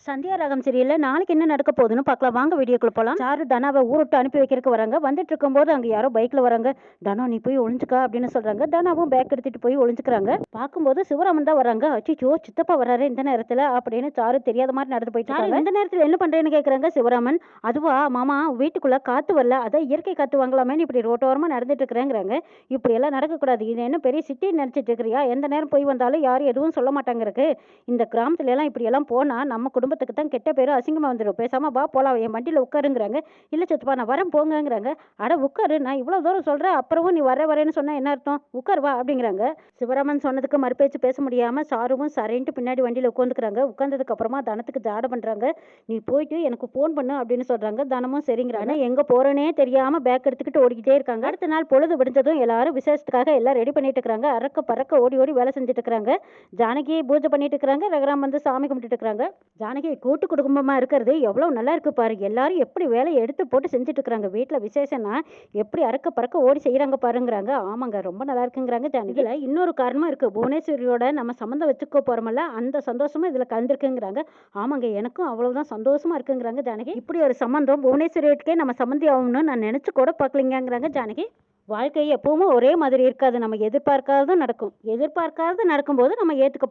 சந்தியா ராகம் சீரியல்ல நாளைக்கு என்ன நடக்க போகுதுன்னு பார்க்கலாம். வாங்க வீடியோக்குள்ள போலாம். சாரு தனாவை ஊருட்டு அனுப்பி வைக்கிறதுக்கு வராங்க. வந்துட்டு இருக்கும்போது அங்க யாரோ பைக்ல வராங்க. தனா நீ போய் ஒளிஞ்சுக்கா அப்படின்னு சொல்றாங்க. தனாவும் பேக் எடுத்துட்டு போய் ஒளிஞ்சுக்கிறாங்க. பார்க்கும்போது சிவராமன் தான் வராங்க. அச்சோ சித்தப்பா வராரு இந்த நேரத்துல அப்படின்னு சாரு தெரியாத மாதிரி நடந்து போயிட்டு இருக்காங்க. இந்த நேரத்துல என்ன பண்றேன்னு கேக்குறாங்க சிவராமன். அதுவா மாமா வீட்டுக்குள்ள காத்து வரல, அதான் இயற்கை காத்து வாங்கலாமே இப்படி ரோட்டோரமா நடந்துட்டு இருக்கிறேங்கிறாங்க. இப்படி எல்லாம் நடக்கக்கூடாது. இது என்ன பெரிய சிட்டி நினைச்சிட்டு இருக்கிறியா? எந்த நேரம் போய் வந்தாலும் யாரும் எதுவும் சொல்ல மாட்டாங்கிறதுக்கு. இந்த கிராமத்துல எல்லாம் இப்படி எல்லாம் போனா நம்ம குடும்பத்துக்கு தான் கெட்ட பேரு அசிங்கமா வந்துடும். பேசாம வா போலாம், என் வண்டியில உட்காருங்கிறாங்க. இல்ல சித்தப்பா நான் வரேன் போங்கங்கிறாங்க. அட உட்காரு, நான் இவ்வளவு தூரம் சொல்றேன் அப்புறமும் நீ வரேன்னு சொன்னா என்ன அர்த்தம்? உட்கார் வா அப்படிங்கிறாங்க. சிவராமன் சொன்னதுக்கு மறுபேச்சு பேச முடியாம சாருவும் சரின்ட்டு பின்னாடி வண்டியில உட்காந்துக்கிறாங்க. உட்கார்ந்ததுக்கு அப்புறமா தனத்துக்கு ஜாட பண்றாங்க. நீ போயிட்டு எனக்கு போன் பண்ணு அப்படின்னு சொல்றாங்க. தனமும் சரிங்கிறாங்க. எங்க போறேனே தெரியாம பேக் எடுத்துக்கிட்டு ஓடிக்கிட்டே இருக்காங்க. அடுத்த நாள் பொழுது விடிஞ்சதும் எல்லாரும் விசேஷத்துக்காக எல்லாம் ரெடி பண்ணிட்டு இருக்காங்க. அறக்க பறக்க ஓடி ஓடி வேலை செஞ்சுட்டு இருக்காங்க. ஜானகி பூஜை பண்ணிட்டு இருக்காங்க. ரகுராம் வந்து சாமி கும்பிட்டு இருக்காங்க. ஜானகி கூட்டு குடும்பமா இருக்கிறது எவ்வளவு நல்லா இருக்கு பாரு. எல்லாரும் எப்படி வேலையை எடுத்து போட்டு செஞ்சுட்டு இருக்காங்க. வீட்டுல விசேஷம்னா எப்படி அறக்க பறக்க ஓடி செய்யறாங்க பாருங்கிறாங்க. ஆமாங்க ரொம்ப நல்லா இருக்குங்கிறாங்க ஜானகி. இதுல இன்னொரு காரணமும் இருக்கு. புவனேஸ்வரியோட நம்ம சம்மந்தம் வச்சுக்க போறோமல்ல, அந்த சந்தோஷமும் இதுல கலந்துருக்குங்கிறாங்க. ஆமாங்க எனக்கும் அவ்வளவுதான் சந்தோஷமா இருக்குங்கிறாங்க ஜானகி. இப்படி ஒரு சம்பந்தம் புவனேஸ்வரியோட்டுக்கே நம்ம சம்மந்தி ஆகணும்னு நான் நினைச்சு கூட பார்க்கலங்கிறாங்க ஜானகி. வாழ்க்கை எப்பவுமே ஒரே மாதிரி இருக்காது. நம்ம எதிர்பார்க்காததும் நடக்கும். எதிர்பார்க்காதது நடக்கும்போது நம்ம ஏத்துக்க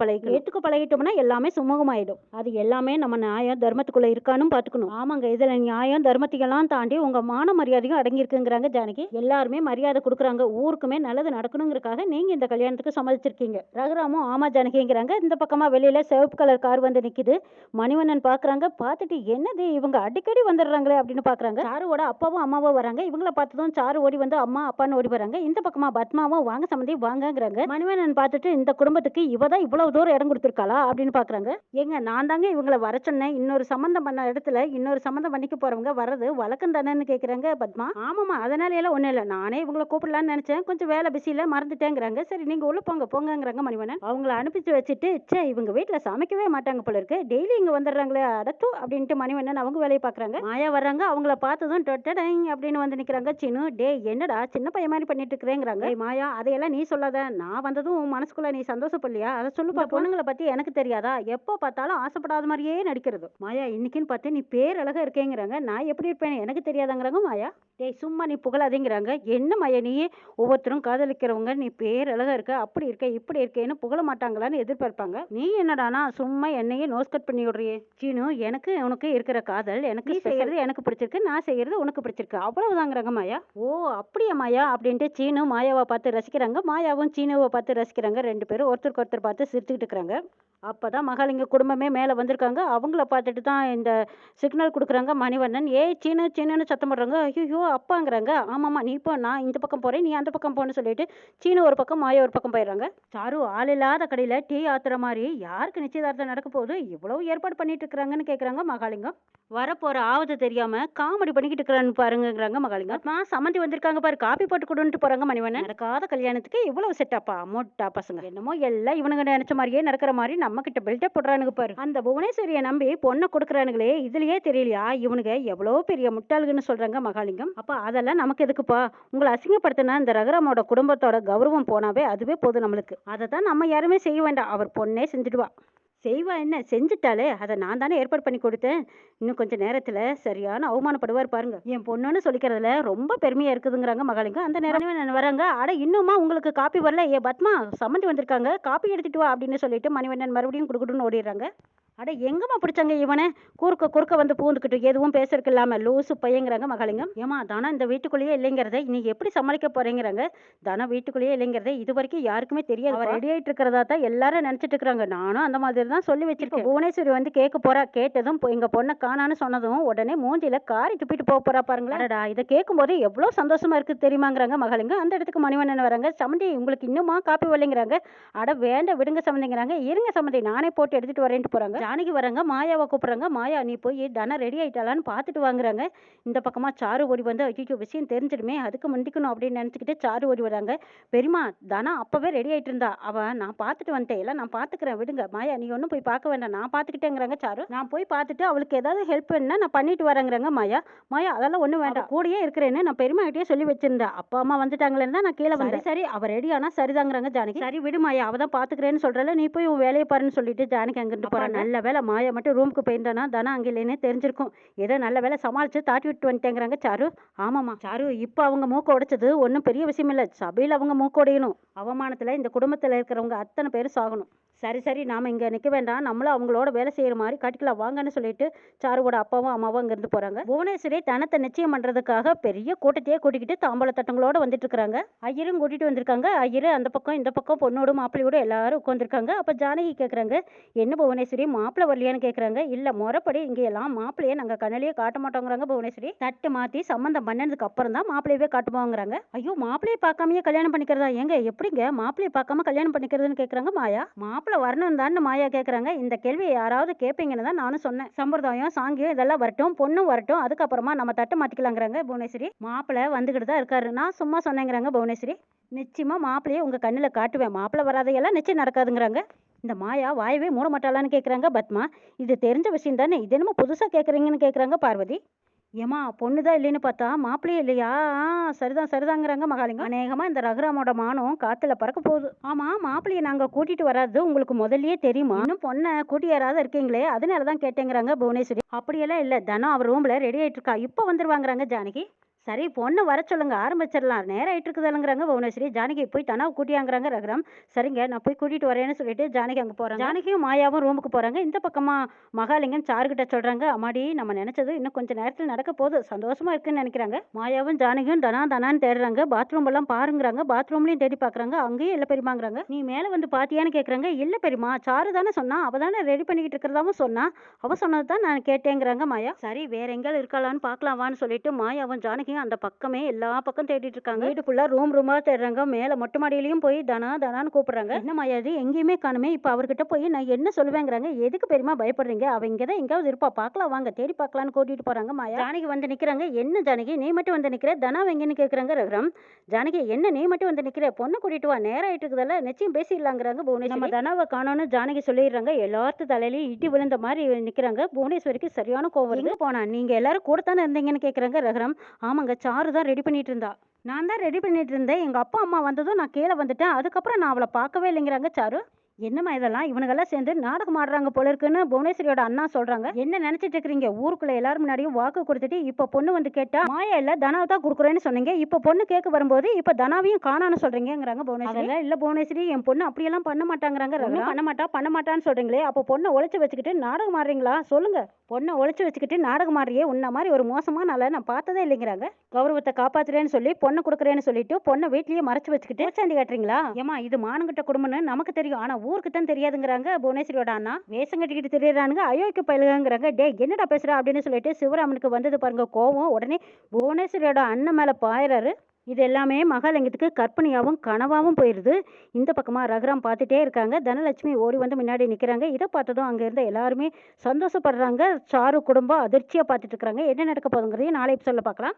பழகிட்டோம்னா எல்லாமே சுமூகமாயிடும். அது எல்லாமே நம்ம நியாயம் தர்மத்துக்குள்ள இருக்கான்னு பாத்துக்கணும். ஆமாங்க இதுல நியாயம் தர்மத்தையெல்லாம் தாண்டி உங்க மான மரியாதையும் அடங்கி இருக்குங்கிறாங்க ஜானகி. எல்லாருமே மரியாதை கொடுக்குறாங்க. ஊருக்குமே நல்லது நடக்கணுங்கிறதுக்காக நீங்க இந்த கல்யாணத்துக்கு சம்மதிச்சிருக்கீங்க. ரகுராமும் ஆமா ஜானகிங்கிறாங்க. இந்த பக்கமா வெளியில சிவப்பு கலர் கார் வந்து நிக்குது. மணிவண்ணன் பாக்குறாங்க. பார்த்துட்டு என்னது இவங்க அடிக்கடி வந்துடுறாங்களே அப்படின்னு பாக்குறாங்க. சாருவோட அப்பாவும் அம்மாவும் வராங்க. இவங்கள பார்த்ததும் சாரு ஓடி வந்து அம்மா அப்பா ஓடி வராங்க. இந்த பக்கமா பத்மாவும் வாங்க சம்பந்தி வாங்கங்கிறாங்க. மணிவண்ணன் பார்த்துட்டு இந்த குடும்பத்துக்கு இவதான் இவ்வளவு தூரம் இடம் கொடுத்திருக்காளா அப்படின்னு பாக்குறாங்க. ஏங்க நான் தாங்க இவங்களை வர சொன்னேன். இன்னொரு சம்பந்தம் பண்ண இடத்துல இன்னொரு சம்பந்தம் பண்ணிக்க போறவங்க வர்றது வழக்கம் தானேன்னு கேக்குறாங்க பத்மா. ஆமாமா அதனால எல்லாம் ஒண்ணும் இல்ல, நானே இவங்களை கூப்பிடலான்னு நினைச்சேன், கொஞ்சம் வேலை பிஸியில மறந்துட்டேங்கிறாங்க. சரி நீங்க உள்ள போங்கங்கிறாங்க மணிவண்ணன். அவங்கள அனுப்பிச்சு வச்சுட்டு சே இவங்க வீட்டுல சமைக்கவே மாட்டாங்க போல இருக்கு, டெய்லி இங்க வந்துடுறாங்களே அடத்து அப்படின்ட்டு மணிவண்ணன் அவங்க வேலையை பாக்குறாங்க. மாயா வர்றாங்க. அவங்கள பார்த்ததும் அப்படின்னு வந்து நிக்கிறாங்க. சின்னு டே என்னடா சின்ன பையன் மாதிரி பண்ணிட்டு இருக்கிறேங்கிறாங்க. மாயா அதையெல்லாம் நீ சொல்லாத, நான் வந்ததும் உன் மனசுக்குள்ள நீ சந்தோஷப்படலையா? அதை சொல்லுப்பா. பொண்ணுங்களை பத்தி எனக்கு தெரியாதா? எப்போ பார்த்தாலும் ஆசைப்படாத மாதிரியே நடிக்கிறது. மாயா இன்னைக்குன்னு பார்த்து நீ பேரழகா இருக்கேங்கிறாங்க. நான் எப்படி இருப்பேன்னு எனக்கு தெரியாதாங்கிறாங்க மாயா. டேய் சும்மா நீ புகழாதீங்கிறாங்க. என்ன மாயா நீ ஒவ்வொருத்தரும் காதலிக்கிறவங்க நீ பேரழகா இருக்க அப்படி இருக்க இப்படி இருக்கேன்னு புகழ மாட்டாங்களான்னு எதிர்பார்ப்பாங்க. நீ என்னடானா சும்மா என்னையே நோஸ் கட் பண்ணி விடுறியே. சீனு எனக்கு உனக்கு இருக்கிற காதல் எனக்கு செய்யறது எனக்கு பிடிச்சிருக்கு, நான் செய்யறது உனக்கு பிடிச்சிருக்கு அவ்வளவுதாங்கிறாங்க மாயா. ஓ அப்படியா மாயா அப்படின்ட்டு சீனு மாயாவை பார்த்து ரசிக்கிறாங்க. மாயாவும் சீனுவை பார்த்து ரசிக்கிறாங்க. ரெண்டு பேரும் ஒருத்தருக்கு ஒருத்தர் பார்த்து சிரிச்சுக்கிட்டு இருக்கிறாங்க. அப்பதான் மகாலிங்க குடும்பமே மேல வந்திருக்காங்க. அவங்கள பார்த்துட்டு தான் இந்த சிக்னல் கொடுக்குறாங்க மணிவண்ணன். ஏய் சீனுன்னு சத்தம் போடுறாங்க. ஐயோ அப்பாங்கிறாங்க. ஆமாமா நீ இப்போ நான் இந்த பக்கம் போறேன் நீ அந்த பக்கம் போன்னு சொல்லிட்டு சீனு ஒரு பக்கம் மாயா ஒரு பக்கம் போயிடுறாங்க. சாரு ஆள் இல்லாத கடையில டீ ஆத்துற மாதிரி யாருக்கு நிச்சயதார்த்தம் நடக்க போகுது இவ்வளவு ஏற்பாடு பண்ணிட்டு இருக்கிறாங்கன்னு கேக்குறாங்க மகாலிங்கம். வரப்போற ஆவது தெரியாம காமெடி பண்ணிக்கிட்டு இருக்கிறான்னு பாருங்கிறாங்க மகாலிங்கம். சம்மந்தி வந்திருக்காங்க பாரு, காப்பி போட்டு கொடுன்ட்டு போறாங்க மணிவண்ணன். நடக்காத கல்யாணத்துக்கு இவ்வளவு செட்டப்பா மொட்டா பசங்க. என்னமோ எல்லாம் இவனுங்க நினைச்ச மாதிரியே நடக்கிற மாதிரி நம்ம கிட்ட பில்டப் போடுறானுங்க பாரு. அந்த புவனேஸ்வரியை நம்பி பொண்ணை கொடுக்குறானுங்களே இதுலயே தெரியலையா இவனுங்க எவ்வளவு பெரிய முட்டாளுன்னு சொல்றாங்க மகாலிங்கம். அப்ப அதெல்லாம் நமக்கு எதுக்குப்பா? உங்களை அசிங்கப்படுத்தினா இந்த ரகுராமோட குடும்பத்தோட கௌரவம் போனாவே அதுவே போதும் நம்மளுக்கு. அதை தான் நம்ம யாருமே செய்ய வேண்டாம், அவர் பொண்ணே செஞ்சுடுவா. செய்வா என்ன செஞ்சுட்டாலே, அதை நான் தானே ஏற்பாடு பண்ணி கொடுத்தேன். இன்னும் கொஞ்சம் நேரத்துல சரியான அவமானப்படுவார் பாருங்க. என் பொண்ணுன்னு சொல்லிக்கிறதுல ரொம்ப பெருமையா இருக்குதுங்கிறாங்க மகாலிங்கம். அந்த நேரம் வராங்க. அட இன்னுமா உங்களுக்கு காப்பி வரல? ஏ பத்மா சம்மந்தி வந்திருக்காங்க, காப்பி எடுத்துட்டு வா அப்படின்னு சொல்லிட்டு மணிவண்ணன் மறுபடியும் குடுக்குடுன்னு ஓடிடுறாங்க. அட எங்கம்மா பிடிச்சாங்க இவனை? குறுக்க வந்து பூந்துக்கிட்டு எதுவும் பேசுறதுக்கு இல்லாம லூசு பையங்கிறாங்க மகாலிங்கம். ஏமா தானா இந்த வீட்டுக்குள்ளேயே இல்லைங்கிறத நீ எப்படி சமாளிக்க போறேங்கிறாங்க. தானா வீட்டுக்குள்ளேயே இல்லைங்கிறத இது வரைக்கும் யாருக்குமே தெரியாது. அவர் ரெடி ஆயிட்டு இருக்கிறதா தான் எல்லாரும் நினைச்சிட்டு இருக்கிறாங்க. நானும் அந்த மாதிரி தான் சொல்லி வச்சிருக்கேன். புவனேஸ்வரி வந்து கேட்க போறா. கேட்டதும் எங்க பொண்ணை காணான்னு சொன்னதும் உடனே மூஞ்சில காரி துப்பிட்டு போறா பாருங்களா. இதை கேட்கும் போது எவ்வளவு சந்தோஷமா இருக்கு தெரியுமாங்கிறாங்க மகாலிங்கம். அந்த இடத்துக்கு மணிவண்ணன் வராங்க. சம்மந்தி உங்களுக்கு இன்னுமா காப்பி வரலைங்கிறாங்க. அட வேண்ட விடுங்க சம்மந்திங்கிறாங்க. இருங்க சம்மந்தி நானே போட்டு எடுத்துட்டு வரேன்ட்டு போறாங்க. ஜானகி வராங்க. மாயாவை கூப்பிடுறாங்க. மாயா நீ போய் தனா ரெடி ஆயிட்டாளான்னு பார்த்துட்டு வாங்குறாங்க. இந்த பக்கமா சாரு ஓடி வந்து ஐயோ விஷயம் தெரிஞ்சிடுமே அதுக்கு முந்திக்கணும் அப்படின்னு நினைச்சுக்கிட்டு சாரு ஓடி வராங்க. பெரியமா தனா அப்பவே ரெடி ஆயிட்டு இருந்தா, அவ நான் பார்த்துட்டு வந்துட்டேன், எல்லாம் நான் பாத்துக்கிறேன் விடுங்க. மாயா நீ ஒன்றும் போய் பார்க்க வேண்டாம், நான் பார்த்துக்கிட்டேங்கிறாங்க சாரு. நான் போய் பார்த்துட்டு அவளுக்கு ஏதாவது ஹெல்ப் வேணும்னா நான் பண்ணிட்டு வரேங்கிறாங்க மாயா. மாயா அதெல்லாம் ஒன்றும் வேண்டாம், கூடயே இருக்கிறேன்னு நான் பெரியமா கிட்டே சொல்லி வச்சிருந்தேன். அப்பா அம்மா வந்துட்டாங்களேன்னு தான் நான் கீழே வந்தேன். சரி அவ ரெடி ஆனா சரிதாங்கிறாங்க ஜானகி. சரி விடு மாயா அவதான் பாத்துக்கிறேன்னு சொல்றல, நீ போய் உன் வேலையை பாருன்னு சொல்லிட்டு ஜானகி அங்கிட்டு போறா. நல்ல நல்ல வேலை மாயா மட்டும் ரூமுக்கு போயிருந்தானா தனா அங்கே இல்லைன்னு தெரிஞ்சிருக்கும். ஏதோ நல்ல வேலை சமாளித்து தாட்டி விட்டு வந்துட்டேங்கிறாங்க சாரு. ஆமாம்மா சாரு, இப்போ அவங்க மூக்க உடைச்சது ஒன்றும் பெரிய விஷயம் இல்லை. சபையில் அவங்க மூக்க உடையணும். அவமானத்தில் இந்த குடும்பத்தில் இருக்கிறவங்க அத்தனை பேர் சாகணும். சரி சரி, நாம் இங்கே நிற்க வேண்டாம், நம்மளும் அவங்களோட வேலை செய்கிற மாதிரி காட்டிக்கலாம் வாங்கன்னு சொல்லிட்டு சாருவோட அப்பாவும் அம்மாவும் அங்கேருந்து போகிறாங்க. புவனேஸ்வரி தனத்தை நிச்சயம் பண்ணுறதுக்காக பெரிய கூட்டத்தையே கூட்டிக்கிட்டு தாம்பல தட்டங்களோட வந்துட்டு இருக்கிறாங்க. ஐயரும் கூட்டிகிட்டு வந்திருக்காங்க. ஐயர் அந்த பக்கம் இந்த பக்கம் பொண்ணோடு மாப்பிள்ளையோடு எல்லாரும் உட்காந்துருக்காங்க. அப்போ ஜானகி கேட்குறாங்க, என்ன புவனேஸ்வரி மாப்பிள்ளை வரலையான்னு கேட்குறாங்க. இல்லை முறைப்படி இங்கேயெல்லாம் மாப்பிள்ளையே நாங்கள் கண்ணிலேயே காட்ட மாட்டோங்கிறாங்க புவனேஸ்வரி. தட்டு மாற்றி சம்மந்தம் பண்ணதுக்கு அப்புறம் தான் மாப்பிள்ளையவே காட்டுவாங்கிறாங்க. ஐயோ, மாப்பிள்ளையை பார்க்காமையே கல்யாணம் பண்ணிக்கிறதா? ஏங்க எப்படிங்க மாப்பிள்ளையை பார்க்காம கல்யாணம் பண்ணிக்கிறதுன்னு கேட்குறாங்க மாயா. மாப்பிள்ளை வரணும் தான் மாயா கேட்குறாங்க. இந்த கேள்வியை யாராவது கேட்பீங்கன்னு தான் நானும் சொன்னேன். சம்பிரதாயம் சாங்கியம் இதெல்லாம் வரட்டும், பொண்ணும் வரட்டும், அதுக்கப்புறமா நம்ம தட்டு மாற்றிக்கலாங்கிறாங்க புவனேஸ்வரி. மாப்பிள்ளை வந்துக்கிட்டு தான் இருக்காரு, நான் சும்மா சொன்னேங்கிறாங்க புவனேஸ்வரி. நிச்சயமாக மாப்பிள்ளையை உங்கள் கண்ணில் காட்டுவேன், மாப்பிள்ளை வராதையெல்லாம் நிச்சயம் நடக்காதுங்கிறாங்க. இந்த மாயா வாயவே மூட மாட்டாளான்னு கேட்குறாங்க பத்மா. இது தெரிஞ்ச விஷயம் தானே, இது என்னமோ புதுசாக கேட்குறீங்கன்னு கேட்குறாங்க பார்வதி. ஏமா பொண்ணு தான் இல்லைன்னு பார்த்தா மாப்பிள்ளையே இல்லையா? சரிதான் சரிதாங்கிறாங்க மகாலிங்கம். அநேகமாக இந்த ரகுராமோட மானம் காற்றுல பறக்க போகுது. ஆமாம், மாப்பிள்ளையை நாங்கள் கூட்டிகிட்டு வராது உங்களுக்கு முதல்லயே தெரியுமா? இன்னும் பொண்ணை கூட்டி யாராவது இருக்கீங்களே, அதனால தான் கேட்டேங்கிறாங்க புவனேஸ்வரி. அப்படியெல்லாம் இல்லை, தனம் அவர் ரூமில் ரெடி ஆகிட்டு இருக்கா, இப்போ வந்துருவாங்கிறாங்க ஜானகி. சரி பொண்ணு வர சொல்லுங்க, ஆரம்பிச்சிடலாம், நேரம் ஆகிட்டு இருக்குதுங்கிறாங்க புவனேஸ்வரி. ஜானகி போய் தனாவை கூட்டியாங்கிறாங்க ரகுராம். சரிங்க, நான் போய் கூட்டிகிட்டு வரேன்னு சொல்லிட்டு ஜானகி அங்கே போகிறாங்க. ஜானகியும் மாயாவும் ரூமுக்கு போகிறாங்க. இந்த பக்கமாக மகாலிங்கம் சாருக்கிட்ட சொல்கிறாங்க, அம்மாடி நம்ம நினச்சது இன்னும் கொஞ்சம் நேரத்தில் நடக்க போகுது, சந்தோஷமாக இருக்குன்னு நினைக்கிறாங்க. மாயாவும் ஜானகியும் தனான்னு தேடுறாங்க. பாத்ரூம் எல்லாம் பாருங்கிறாங்க. பாத்ரூம்லையும் தேடி பார்க்குறாங்க, அங்கேயும் இல்லை பெரியமாங்கிறாங்க. நீ மேலே வந்து பார்த்தியான்னு கேட்குறாங்க. இல்லை பெரியமா, சாரு தானே சொன்னா, அவள் தானே ரெடி பண்ணிக்கிட்டு இருக்கிறதாவும் சொன்னா, அவள் சொன்னது தான் நான் கேட்டேங்கிறாங்க மாயா. சரி வேற எங்கேயாவது இருக்கலான்னு பார்க்கலாம் வான்னு சொல்லிட்டு மாயாவும் ஜானகியும் அந்த பக்கமே எல்லா பக்கம் தேடிட்டு இருக்காங்க. வீடு ஃபுல்லா ரூமா தேடுறாங்க. மேல மொட்டை மாடியிலையும் போய் தனான்னு கூப்பிடுறாங்க. என்ன மாயாது எங்கேயுமே காணுமே, இப்ப அவர்கிட்ட போய் நான் என்ன சொல்லுவேங்கிறாங்க. எதுக்கு பெரியமா பயப்படுறீங்க, அவ இங்கதான் எங்காவது இருப்பா, பார்க்கலாம் வாங்க தேடி பார்க்கலான்னு கூட்டிட்டு போறாங்க மாயா. ஜானகி வந்து நிக்கிறாங்க. என்ன ஜானகி நீ மட்டும் வந்து நிக்கிற, தனா எங்கன்னு கேக்குறாங்க ரகுராம். ஜானகி என்ன நீ மட்டும் வந்து நிக்கிற, பொண்ணு கூட்டிட்டு வா, நேரம் ஆயிட்டு இருக்குதல்ல, நிச்சயம் பேசிடலாங்கிறாங்க புவனேஸ்வரி. நம்ம தனாவை காணோன்னு ஜானகி சொல்லிடுறாங்க. எல்லாத்து தலையிலையும் இடி விழுந்த மாதிரி நிக்கிறாங்க. புவனேஸ்வரிக்கு சரியான கோவம் வருது. போனா நீங்க எல்லாரும் கூட தானே இருந்தீங்கன்னு கேக்குறாங்க ரகுராம். ஆமாங்க, சாரு தான் ரெடி பண்ணிட்டு இருந்தா, நான் தான் ரெடி பண்ணிட்டு இருந்தேன். எங்க அப்பா அம்மா வந்ததும் நான் கீழே வந்துட்டேன், அதுக்கப்புறம் நான் அவளை பார்க்கவே இல்லைங்கிறாங்க சாரு. என்னம்மா இதெல்லாம், இவனுங்கெல்லாம் சேர்ந்து நாடகம் ஆடுறாங்க போல இருக்குன்னு புவனேஸ்வரியோட அண்ணா சொல்றாங்க. என்ன நினைச்சிட்டு இருக்கிறீங்க, ஊருக்குள்ள எல்லாரும் முன்னாடியும் வாக்கு கொடுத்துட்டு இப்ப பொண்ணு வந்து கேட்டா மாயா இல்ல தனாவை தான் கொடுக்குறேன்னு சொன்னீங்க, இப்ப பொண்ணு கேட்க வரும்போது இப்ப தனாவையும் காணான்னு சொல்றீங்கிறாங்க புவனேஸ்வரி. இல்ல புவனேஸ்வரி, என் பொண்ணு அப்படியெல்லாம் பண்ண மாட்டாங்கிறாங்க. பண்ண மாட்டான்னு சொல்றீங்களே, அப்போ பொண்ணை ஒழிச்சு வச்சுக்கிட்டு நாடகம் ஆடுறீங்களா சொல்லுங்க. பொண்ணை ஒழிச்சு வச்சுக்கிட்டு நாடகம் ஆடுறியே, உன்ன மாதிரி ஒரு மோசமான ஆளை நான் பார்த்ததே இல்லைங்கிறாங்க. கௌரவத்தை காப்பாத்துறேன்னு சொல்லி பொண்ணை கொடுக்குறேன்னு சொல்லிட்டு பொண்ணை வீட்லயே மறைச்சு வச்சுக்கிட்டு சாண்டி காட்டுறீங்களா? ஏமா இது மானங்கிட்ட குடும்பம்னு நமக்கு தெரியும், ஆனா ஊருக்கு தான் தெரியாதுங்கிறாங்க புவனேஸ்வரியோட அண்ணா. வேஷம் கட்டிக்கிட்டு தெரியறானுங்க, அயோக்கிய பயிலுங்கிறாங்க. டே என்னடா பேசுற அப்படின்னு சொல்லிட்டு சிவராமனுக்கு வந்தது பாருங்க கோவம். உடனே புவனேஸ்வரியோட அண்ணன் மேல பாயிறாரு. இது எல்லாமே மகாலிங்கத்துக்கு கற்பனையாகவும் கனவாகவும் போயிடுது. இந்த பக்கமாக ரகுராம் பார்த்துட்டே இருக்காங்க. தனலட்சுமி ஓடி வந்து முன்னாடி நிற்கிறாங்க. இதை பார்த்ததும் அங்கே இருந்த எல்லாருமே சந்தோஷப்படுறாங்க. சாரு குடும்பம் அதிர்ச்சியாக பார்த்துட்டு இருக்கிறாங்க. என்ன நடக்க போகுதுங்கிறதையும் நாளை சொல்ல பார்க்கலாம்.